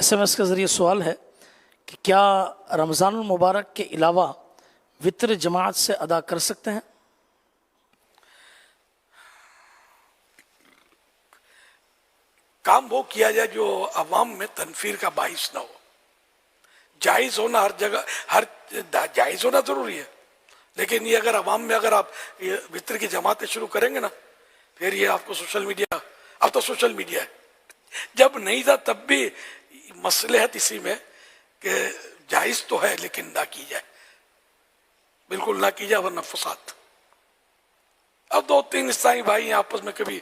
SMS کے ذریعے سوال ہے کہ کیا رمضان المبارک کے علاوہ وطر جماعت سے ادا کر سکتے ہیں؟ کام وہ کیا جائے جو عوام میں تنفیر کا باعث نہ ہو. جائز ہونا ہر جگہ جائز ہونا ضروری ہے، لیکن یہ اگر عوام میں اگر آپ یہ وطر کی جماعتیں شروع کریں گے نا، پھر یہ آپ کو سوشل میڈیا، اب تو سوشل میڈیا ہے، جب نہیں تھا تب بھی مصلحت اسی میں کہ جائز تو ہے لیکن نہ کی جائے، بالکل نہ کی جائے ورنہ فساد. اب دو تین عیسائی بھائی آپس میں کبھی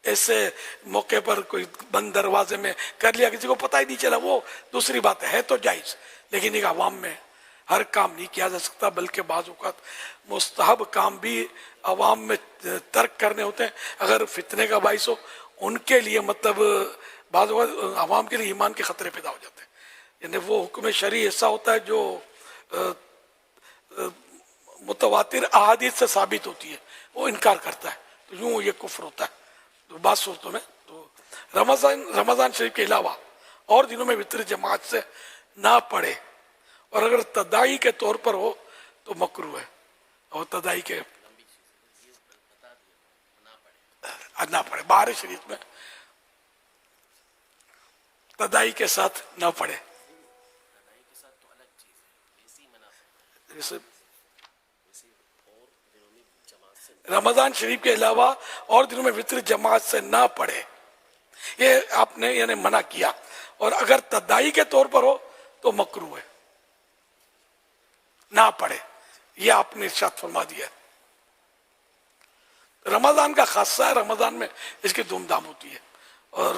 ایسے موقع پر کوئی بند دروازے میں کر لیا، کسی کو پتہ ہی نہیں چلا، وہ دوسری بات ہے تو جائز، لیکن ایک عوام میں ہر کام نہیں کیا جا سکتا، بلکہ بعض اوقات مستحب کام بھی عوام میں ترک کرنے ہوتے ہیں اگر فتنے کا باعث ہو. ان کے لیے مطلب بعض اوقات عوام کے لیے ایمان کے خطرے پیدا ہو جاتے ہیں، یعنی وہ حکم شرعی ایسا ہوتا ہے جو متواتر احادیث سے ثابت ہوتی ہے، وہ انکار کرتا ہے، تو یوں یہ کفر ہوتا ہے. تو بعض صورتوں میں تو رمضان شریف کے علاوہ اور دنوں میں وطر جماعت سے نہ پڑھے، اور اگر تداعی کے طور پر ہو تو مکروہ ہے، اور تداعی کے نہ پڑھے. بہار شریف میں تداعی کے ساتھ نہ پڑھے. رمضان شریف کے علاوہ اور دنوں میں وطر جماعت سے نہ پڑھے، یہ آپ نے یعنی منع کیا، اور اگر تداعی کے طور پر ہو تو مکروہ ہے، نہ پڑھے، یہ آپ نے ارشاد فرما دیا. رمضان کا خاصہ ہے، رمضان میں اس کی دھوم دھام ہوتی ہے، اور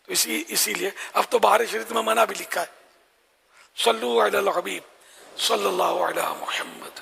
تو اسی لیے اب تو بہار شریف میں منع بھی لکھا ہے. صلو علی الحبیب صلی اللہ علی محمد.